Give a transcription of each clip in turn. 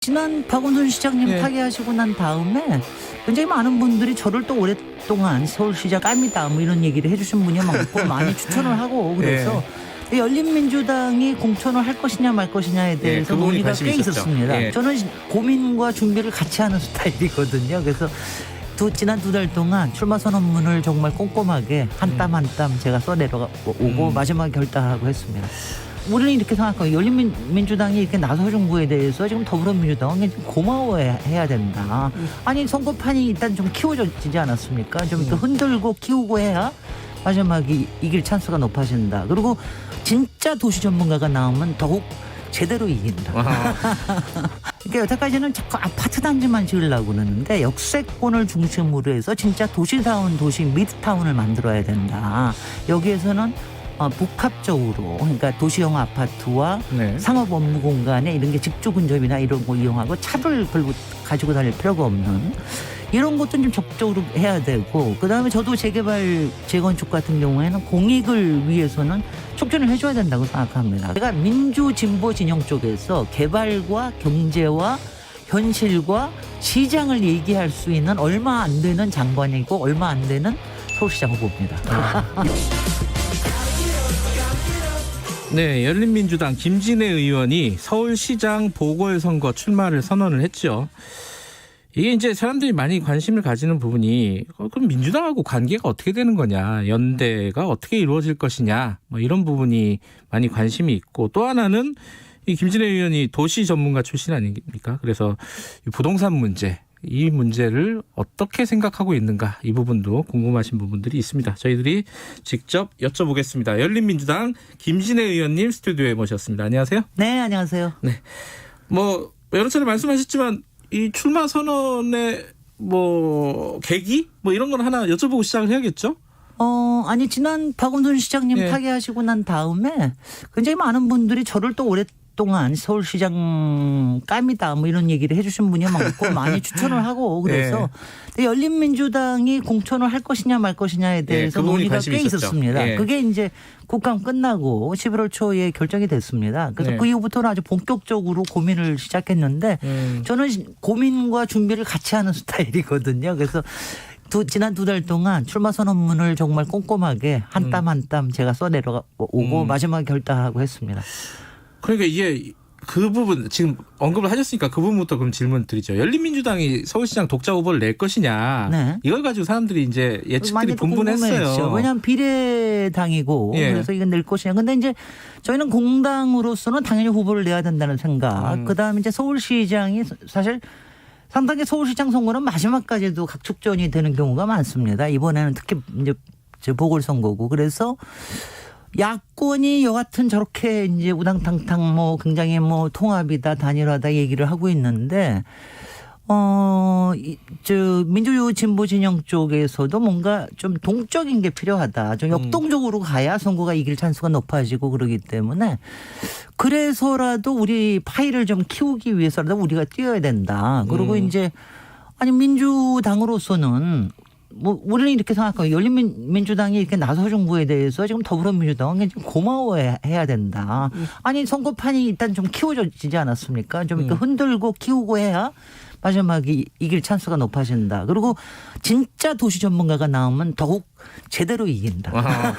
지난 박원순 시장님 예. 타계하시고 난 다음에 굉장히 많은 분들이 저를 또 오랫동안 서울시장 깜이다 뭐 이런 얘기를 해주신 분이 많고 많이 추천을 하고 그래서 열린민주당이 공천을 할 것이냐 말 것이냐에 대해서 그 부분이 논의가 관심이 꽤 있었죠. 있었습니다. 예. 저는 고민과 준비를 같이 하는 스타일이거든요. 그래서 지난 2달 동안 출마 선언문을 정말 꼼꼼하게 한 땀 한 땀 제가 써내려오고 마지막에 결단하고 했습니다. 우리는 이렇게 생각하고 열린민주당이 이렇게 나서준 거에 대해서 지금 더불어민주당은 좀 고마워해야 된다. 아니 선거판이 일단 좀 키워지지 않았습니까? 좀 이렇게 흔들고 키우고 해야 마지막에 이길 찬스가 높아진다. 그리고 진짜 도시 전문가가 나오면 더욱 제대로 이긴다. 그러니까 여태까지는 자꾸 아파트 단지만 지으려고 그러는데 역세권을 중심으로 해서 진짜 도시다운 도시 미드타운을 만들어야 된다. 여기에서는 복합적으로 그러니까 도시형 아파트와 상업 업무 공간에 이런 게 직주 근접이나 이런 거 이용하고 차를 별로 가지고 다닐 필요가 없는 이런 것도 좀 적극적으로 해야 되고 그다음에 저도 재개발 재건축 같은 경우에는 공익을 위해서는 촉진을 해줘야 된다고 생각합니다. 제가 민주 진보 진영 쪽에서 개발과 경제와 현실과 시장을 얘기할 수 있는 얼마 안 되는 장관이고 얼마 안 되는 서울시장 후보입니다. 네, 열린민주당 김진애 의원이 서울시장 보궐선거 출마를 선언을 했죠. 이게 이제 사람들이 많이 관심을 가지는 부분이 그럼 민주당하고 관계가 어떻게 되는 거냐, 연대가 어떻게 이루어질 것이냐, 뭐 이런 부분이 많이 관심이 있고 또 하나는 이 김진애 의원이 도시 전문가 출신 아닙니까? 그래서 이 부동산 문제, 이 문제를 어떻게 생각하고 있는가 이 부분도 궁금하신 부분들이 있습니다. 저희들이 직접 여쭤보겠습니다. 열린민주당 김진애 의원님 스튜디오에 모셨습니다. 안녕하세요. 네, 안녕하세요. 네, 뭐 여러 차례 말씀하셨지만 이 출마 선언의 뭐 계기 뭐 이런 건 하나 여쭤보고 시작을 해야겠죠? 아니 지난 박원순 시장님 타계하시고 난 다음에 굉장히 많은 분들이 저를 또 오랫동안 서울시장 깜이다 뭐 이런 얘기를 해주신 분이 많고 많이 추천을 하고 그래서 열린민주당이 공천을 할 것이냐 말 것이냐에 대해서 그 부분이 논의가 관심이 꽤 있었죠. 있었습니다. 그게 이제 국감 끝나고 11월 초에 결정이 됐습니다. 그래서 그 이후부터는 아주 본격적으로 고민을 시작했는데 저는 고민과 준비를 같이 하는 스타일이거든요. 그래서 지난 2달 동안 출마 선언문을 정말 꼼꼼하게 한 땀 한 땀 제가 써내려오고 마지막에 결단하고 했습니다. 그러니까 이게 그 부분 지금 언급을 하셨으니까 그 부분부터 그럼 질문 드리죠. 열린민주당이 서울시장 독자 후보를 낼 것이냐. 이걸 가지고 사람들이 이제 예측들이 분분했어요. 왜냐하면 비례당이고 그래서 이건 낼 것이냐. 근데 이제 저희는 공당으로서는 당연히 후보를 내야 된다는 생각. 그다음에 이제 서울시장이 사실 상당히 서울시장 선거는 마지막까지도 각축전이 되는 경우가 많습니다. 이번에는 특히 이제 보궐선거고 그래서 야권이 여하튼 저렇게 이제 우당탕탕 뭐 굉장히 뭐 통합이다 단일화다 얘기를 하고 있는데 민주 진보 진영 쪽에서도 뭔가 좀 동적인 게 필요하다. 좀 역동적으로 가야 선거가 이길 찬스가 높아지고 그러기 때문에 그래서라도 우리 파이를 좀 키우기 위해서라도 우리가 뛰어야 된다. 그리고 이제 아니 민주당으로서는 뭐 우리는 이렇게 생각하고 열린민주당이 이렇게 나서준 거에 대해서 지금 더불어민주당은 좀 고마워해야 된다. 아니 선거판이 일단 좀 키워지지 않았습니까? 좀 이렇게 흔들고 키우고 해야 마지막에 이길 찬스가 높아진다. 그리고 진짜 도시 전문가가 나오면 더욱 제대로 이긴다.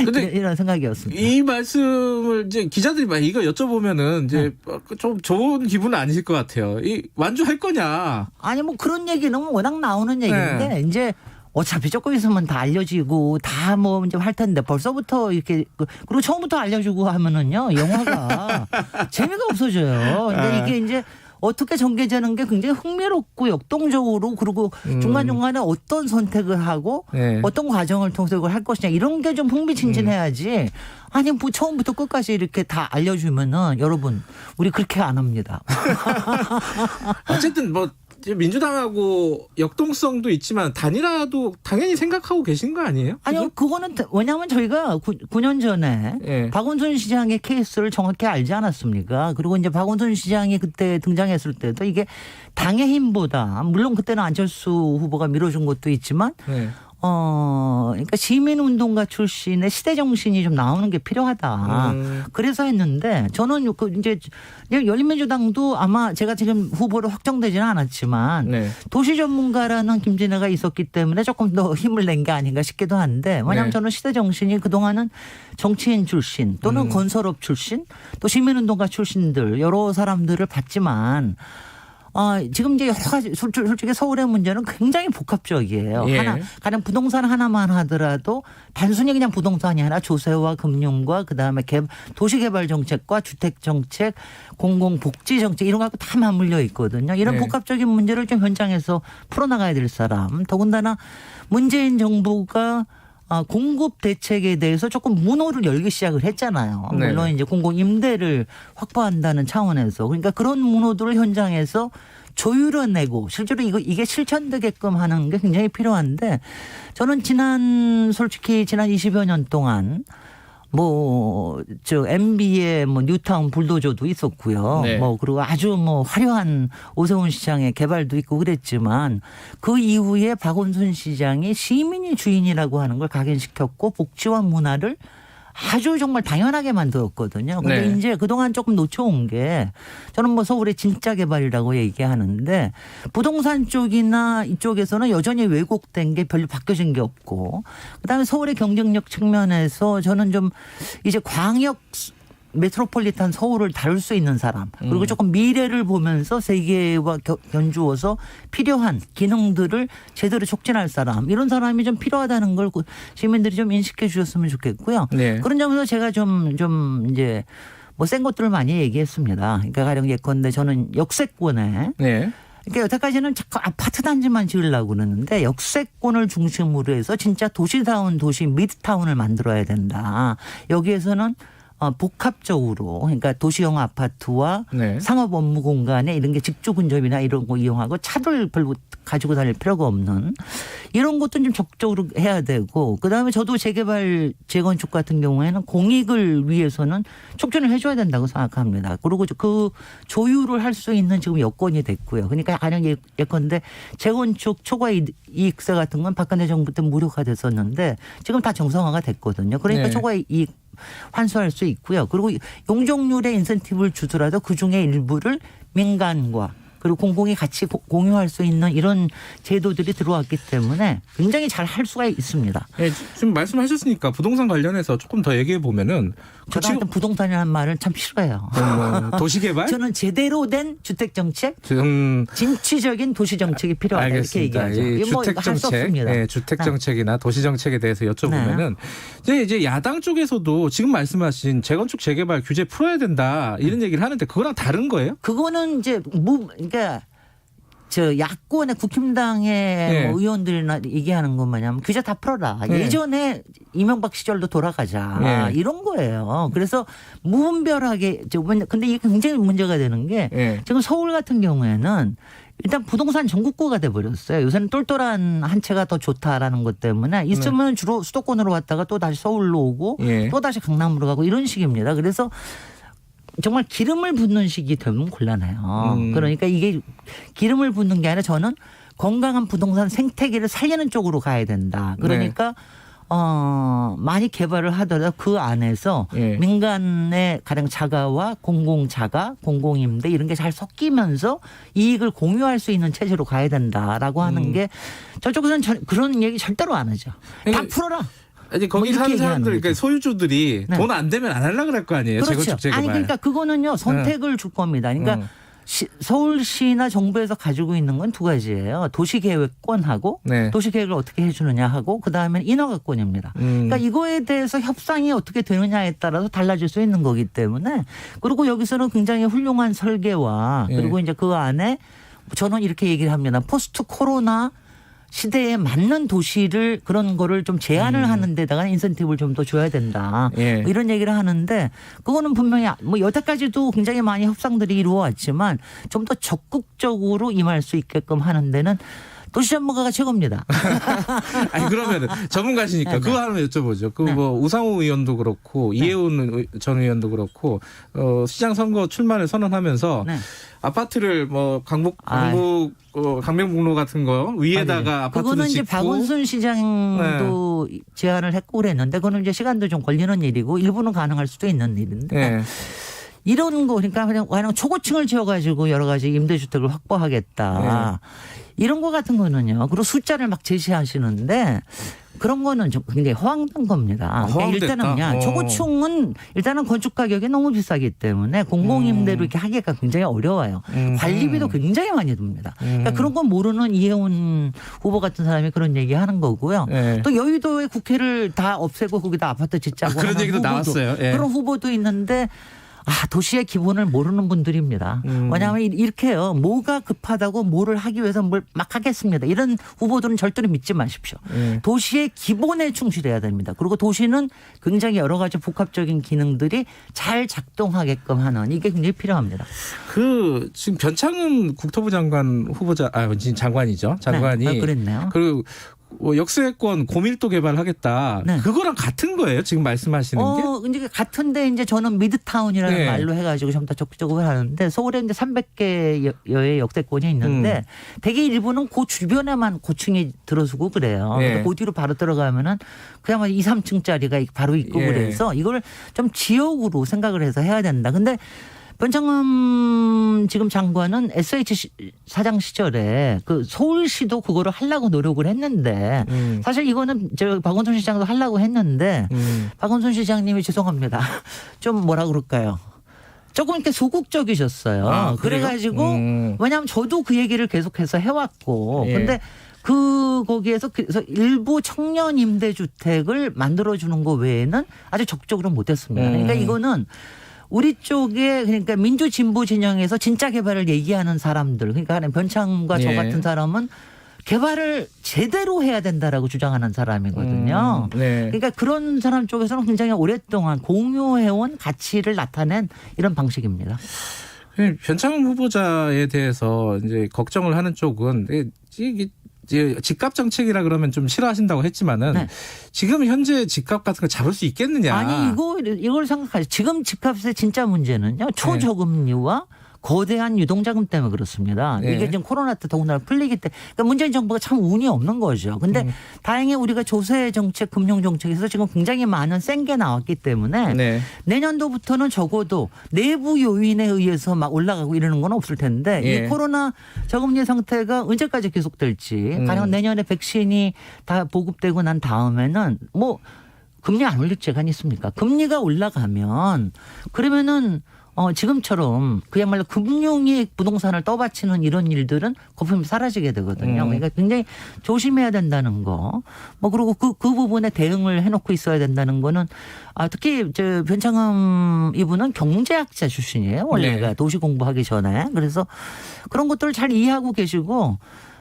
근데 이런 생각이었습니다. 이 말씀을 이제 기자들이 막 이거 여쭤보면은 이제 좀 좋은 기분은 아니실 것 같아요. 이 완주할 거냐? 아니 뭐 그런 얘기는 워낙 나오는 얘기인데 이제 어차피 조금 있으면 다 알려지고 다 뭐 이제 할 텐데 벌써부터 이렇게 그리고 처음부터 알려주고 하면은요 영화가 재미가 없어져요. 근데 이게 이제 어떻게 전개되는 게 굉장히 흥미롭고 역동적으로 그리고 중간중간에 어떤 선택을 하고 어떤 과정을 통해서 이걸 할 것이냐 이런 게 좀 흥미진진해야지 아니 뭐 처음부터 끝까지 이렇게 다 알려주면은 여러분 우리 그렇게 안 합니다. 어쨌든 뭐 민주당하고 역동성도 있지만 단일화도 당연히 생각하고 계신 거 아니에요? 아니요. 그거는 왜냐하면 저희가 9년 전에 박원순 시장의 케이스를 정확히 알지 않았습니까? 그리고 이제 박원순 시장이 그때 등장했을 때도 이게 당의 힘보다 물론 그때는 안철수 후보가 밀어준 것도 있지만 그러니까 시민운동가 출신의 시대 정신이 좀 나오는 게 필요하다. 그래서 했는데 저는 그 이제 열린민주당도 아마 제가 지금 후보로 확정되지는 않았지만 네. 도시 전문가라는 김진애가 있었기 때문에 조금 더 힘을 낸 게 아닌가 싶기도 한데 왜냐하면 네. 저는 시대 정신이 그동안은 정치인 출신 또는 건설업 출신 또 시민운동가 출신들 여러 사람들을 봤지만 지금 이제 여러 가지 솔직히 서울의 문제는 굉장히 복합적이에요. 예. 가령 부동산 하나만 하더라도 단순히 그냥 부동산이 아니라 조세와 금융과 그다음에 도시개발 정책과 주택 정책, 공공복지 정책 이런 거 갖고 다 맞물려 있거든요. 이런 네. 복합적인 문제를 좀 현장에서 풀어나가야 될 사람. 더군다나 문재인 정부가 공급 대책에 대해서 조금 문호를 열기 시작을 했잖아요. 네. 물론 이제 공공 임대를 확보한다는 차원에서 그러니까 그런 문호들을 현장에서 조율해내고 실제로 이게 실천되게끔 하는 게 굉장히 필요한데 저는 솔직히 지난 20여 년 동안 MB의 뉴타운 불도저도 있었고요. 네. 그리고 아주 화려한 오세훈 시장의 개발도 있고 그랬지만 그 이후에 박원순 시장이 시민이 주인이라고 하는 걸 각인시켰고 복지와 문화를 아주 정말 당연하게 만들었거든요. 근데 네. 이제 그동안 조금 놓쳐온 게 저는 서울의 진짜 개발이라고 얘기하는데 부동산 쪽이나 이쪽에서는 여전히 왜곡된 게 별로 바뀌어진 게 없고 그다음에 서울의 경쟁력 측면에서 저는 좀 이제 광역 메트로폴리탄 서울을 다룰 수 있는 사람 그리고 조금 미래를 보면서 세계와 견주어서 필요한 기능들을 제대로 촉진할 사람 이런 사람이 좀 필요하다는 걸 시민들이 좀 인식해 주셨으면 좋겠고요. 네. 그런 점에서 제가 좀 이제 센 것들을 많이 얘기했습니다. 그러니까 가령 예컨대 저는 역세권에 네. 그러니까 여태까지는 자꾸 아파트 단지만 지으려고 그러는데 역세권을 중심으로 해서 진짜 도시다운 도시 미드타운을 만들어야 된다. 여기에서는 복합적으로 그러니까 도시형 아파트와 네. 상업 업무 공간에 이런 게 직주 근접이나 이런 거 이용하고 차를 별로 가지고 다닐 필요가 없는 이런 것도 좀 적극적으로 해야 되고 그다음에 저도 재개발 재건축 같은 경우에는 공익을 위해서는 촉진을 해줘야 된다고 생각합니다. 그리고 그 조율을 할 수 있는 지금 여건이 됐고요. 그러니까 가령 예컨대 재건축 초과 이익세 같은 건 박근혜 정부 때 무료가 됐었는데 지금 다 정상화가 됐거든요. 그러니까 네. 초과 이익 환수할 수 있고요. 그리고 용적률의 인센티브를 주더라도 그중에 일부를 민간과 그리고 공공이 같이 공유할 수 있는 이런 제도들이 들어왔기 때문에 굉장히 잘 할 수가 있습니다. 네, 지금 말씀하셨으니까 부동산 관련해서 조금 더 얘기해 보면은 저도 하여튼 부동산이라는 말을 참 싫어해요. 도시개발? 저는 제대로 된 주택정책, 지금 진취적인 도시정책이 필요하다 알겠습니다. 이렇게 얘기하죠. 이거 주택정책, 네, 주택정책이나 도시정책에 대해서 여쭤보면은 이제 야당 쪽에서도 지금 말씀하신 재건축 재개발 규제 풀어야 된다 이런 얘기를 하는데 그거랑 다른 거예요? 그거는 이제 그러니까 야권의 국힘당의 의원들이나 얘기하는 것 마냥 규제 다 풀어라. 예전에 이명박 시절로 돌아가자. 이런 거예요. 그래서 무분별하게 근데 이게 굉장히 문제가 되는 게 지금 서울 같은 경우에는 일단 부동산 전국구가 돼버렸어요. 요새는 똘똘한 한 채가 더 좋다라는 것 때문에 있으면 주로 수도권으로 왔다가 또 다시 서울로 오고 또 다시 강남으로 가고 이런 식입니다. 그래서 정말 기름을 붓는 식이 되면 곤란해요. 그러니까 이게 기름을 붓는 게 아니라 저는 건강한 부동산 생태계를 살리는 쪽으로 가야 된다. 그러니까 많이 개발을 하더라도 그 안에서 민간의 가령 자가와 공공자가, 공공임대 이런 게 잘 섞이면서 이익을 공유할 수 있는 체제로 가야 된다라고 하는 게 저쪽에서는 그런 얘기 절대로 안 하죠. 다 풀어라. 아니 거기 사는 사람들 그러니까 소유주들이 네. 돈 안 되면 안 하려고 그럴 거 아니에요. 그렇죠. 재건축 재개발. 아니 그러니까 그거는요 선택을 줄 겁니다. 그러니까 서울시나 정부에서 가지고 있는 건 두 가지예요. 도시계획권하고 도시계획을 어떻게 해주느냐 하고 그다음에 인허가권입니다. 그러니까 이거에 대해서 협상이 어떻게 되느냐에 따라서 달라질 수 있는 거기 때문에 그리고 여기서는 굉장히 훌륭한 설계와 그리고 이제 그 안에 저는 이렇게 얘기를 합니다. 포스트 코로나 시대에 맞는 도시를 그런 거를 좀 제한을 하는 데다가 인센티브를 좀 더 줘야 된다. 이런 얘기를 하는데 그거는 분명히 여태까지도 굉장히 많이 협상들이 이루어왔지만 좀 더 적극적으로 임할 수 있게끔 하는 데는 도시 전문가가 최고입니다. 아니 그러면은 전문가시니까 그거 하나 여쭤보죠. 그 뭐 우상호 의원도 그렇고 이해운 전 의원도 그렇고 시장 선거 출마를 선언하면서 아파트를 뭐 강명북로 같은 거 위에다가 아파트를 그거는 짓고 이제 박원순 시장도 제안을 했고 그랬는데 그거는 이제 시간도 좀 걸리는 일이고 일부는 가능할 수도 있는 일인데 이런 거 그러니까 그냥 초고층을 지어가지고 여러 가지 임대주택을 확보하겠다. 이런 거 같은 거는요. 그리고 숫자를 막 제시하시는데 그런 거는 좀 굉장히 허황된 겁니다. 그러니까 일단은요. 초고층은 일단은 건축 가격이 너무 비싸기 때문에 공공임대로 이렇게 하기가 굉장히 어려워요. 관리비도 굉장히 많이 듭니다. 그러니까 그런 건 모르는 이해운 후보 같은 사람이 그런 얘기하는 거고요. 또 여의도의 국회를 다 없애고 거기다 아파트 짓자고 그런 얘기도 나왔어요. 그런 후보도 있는데 도시의 기본을 모르는 분들입니다. 왜냐하면 이렇게요. 뭐가 급하다고 뭐를 하기 위해서 뭘 막 하겠습니다. 이런 후보들은 절대로 믿지 마십시오. 도시의 기본에 충실해야 됩니다. 그리고 도시는 굉장히 여러 가지 복합적인 기능들이 잘 작동하게끔 하는 이게 굉장히 필요합니다. 그 지금 변창흠 국토부 장관 후보자 지금 장관이죠. 장관이 그랬네요. 그리고 역세권 고밀도 개발하겠다. 그거랑 같은 거예요? 지금 말씀하시는 게? 이제 같은데 이제 저는 미드타운이라는 말로 해가지고 좀 더 적극적으로 하는데 서울에 이제 300개의 역세권이 있는데 대개 일부는 그 주변에만 고층이 들어서고 그래요. 그 뒤로 바로 들어가면은 그냥 2, 3층짜리가 바로 있고 그래서 이걸 좀 지역으로 생각을 해서 해야 된다. 근데 변창흠 지금 장관은 SH 사장 시절에 그 서울시도 그거를 하려고 노력을 했는데 사실 이거는 저 박원순 시장도 하려고 했는데 박원순 시장님이 죄송합니다. 좀 뭐라 그럴까요? 조금 이렇게 소극적이셨어요. 그래가지고 왜냐하면 저도 그 얘기를 계속해서 해왔고 근데 거기에서 그래서 일부 청년 임대주택을 만들어주는 거 외에는 아주 적극적으로 못했습니다. 그러니까 이거는 우리 쪽에 그러니까 민주 진보 진영에서 진짜 개발을 얘기하는 사람들 그러니까 변창흠과 저 같은 사람은 개발을 제대로 해야 된다라고 주장하는 사람이거든요. 그러니까 그런 사람 쪽에서는 굉장히 오랫동안 공유해온 가치를 나타낸 이런 방식입니다. 변창흠 후보자에 대해서 이제 걱정을 하는 쪽은 집값 정책이라 그러면 좀 싫어하신다고 했지만은 지금 현재 집값 같은 거 잡을 수 있겠느냐? 아니 이걸 생각하죠. 지금 집값의 진짜 문제는요. 초저금리와 거대한 유동자금 때문에 그렇습니다. 이게 지금 코로나 때 더군다나 풀리기 때문에 그러니까 문재인 정부가 참 운이 없는 거죠. 근데 다행히 우리가 조세 정책, 금융 정책에서 지금 굉장히 많은 센 게 나왔기 때문에 내년도부터는 적어도 내부 요인에 의해서 막 올라가고 이러는 건 없을 텐데 이 코로나 저금리 상태가 언제까지 계속될지 가령 내년에 백신이 다 보급되고 난 다음에는 뭐 금리 안 올릴 재간이 있습니까? 금리가 올라가면 그러면은 지금처럼 그야말로 금융이 부동산을 떠받치는 이런 일들은 거품이 사라지게 되거든요. 그러니까 굉장히 조심해야 된다는 거. 뭐 그리고 그 부분에 대응을 해놓고 있어야 된다는 거는 특히 저 변창흠 이분은 경제학자 출신이에요. 원래가 도시 공부하기 전에. 그래서 그런 것들을 잘 이해하고 계시고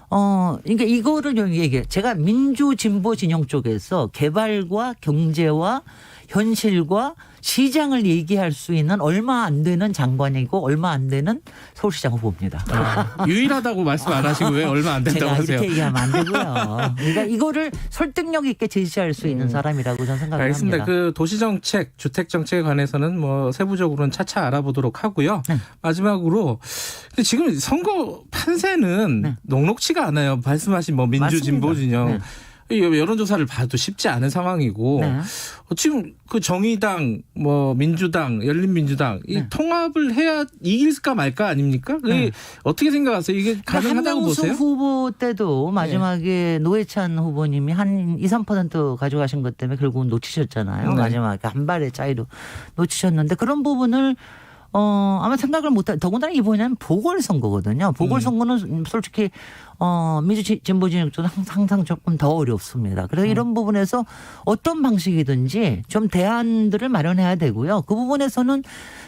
그러니까 이거를 얘기해. 제가 민주 진보 진영 쪽에서 개발과 경제와 현실과 시장을 얘기할 수 있는 얼마 안 되는 장관이고 얼마 안 되는 서울시장 후보입니다. 유일하다고 말씀 안 하시고 왜 얼마 안 된다고 하세요? 제가 이렇게 얘기하면 안 되고요. 그러니까 이거를 설득력 있게 제시할 수 있는 사람이라고 저는 생각을 알겠습니다. 합니다. 그 도시정책, 주택정책에 관해서는 뭐 세부적으로는 차차 알아보도록 하고요. 마지막으로 근데 지금 선거 판세는 녹록치가 않아요. 말씀하신 뭐 민주 진보 진영. 여론조사를 봐도 쉽지 않은 상황이고 지금 그 정의당, 뭐 민주당, 열린민주당 이 통합을 해야 이길까 말까 아닙니까? 어떻게 생각하세요? 이게 가능하다고 보세요? 후보 때도 마지막에 노회찬 후보님이 한 2, 3% 가져가신 것 때문에 결국은 놓치셨잖아요. 마지막에 한 발의 차이로 놓치셨는데 그런 부분을 아마 생각을 못한 더군다나 이번에는 보궐선거거든요. 보궐선거는 솔직히 민주 진보 진영 쪽은 항상 조금 더 어렵습니다. 그래서 이런 부분에서 어떤 방식이든지 좀 대안들을 마련해야 되고요. 그 부분에서는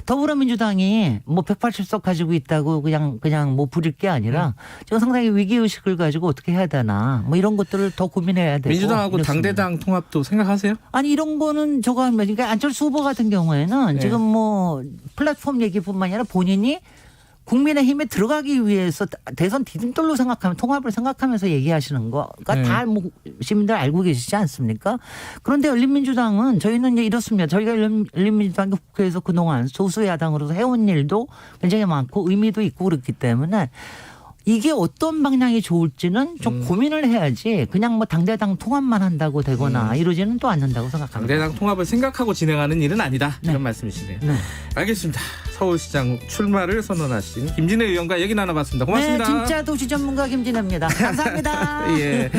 더불어민주당이 뭐 180석 가지고 있다고 그냥 뭐 부릴 게 아니라 지금 상당히 위기 의식을 가지고 어떻게 해야 되나 뭐 이런 것들을 더 고민해야 되고. 민주당하고 이렇습니다. 당대당 통합도 생각하세요? 아니 이런 거는 그러니까 안철수 후보 같은 경우에는 지금 뭐 플랫폼 얘기뿐만 아니라 본인이 국민의힘에 들어가기 위해서 대선 디딤돌로 생각하면 통합을 생각하면서 얘기하시는 거가 네. 다 뭐 시민들 알고 계시지 않습니까? 그런데 열린민주당은 저희는 이제 이렇습니다. 저희가 열린민주당 국회에서 그동안 소수 야당으로서 해온 일도 굉장히 많고 의미도 있고 그렇기 때문에 이게 어떤 방향이 좋을지는 좀 고민을 해야지 그냥 뭐 당대당 통합만 한다고 되거나 이러지는 또 않는다고 생각합니다. 당대당 통합을 생각하고 진행하는 일은 아니다. 네. 이런 말씀이시네요. 네. 알겠습니다. 서울시장 출마를 선언하신 김진애 의원과 얘기 나눠봤습니다. 고맙습니다. 네, 진짜 도시 전문가 김진애입니다. 감사합니다. 예.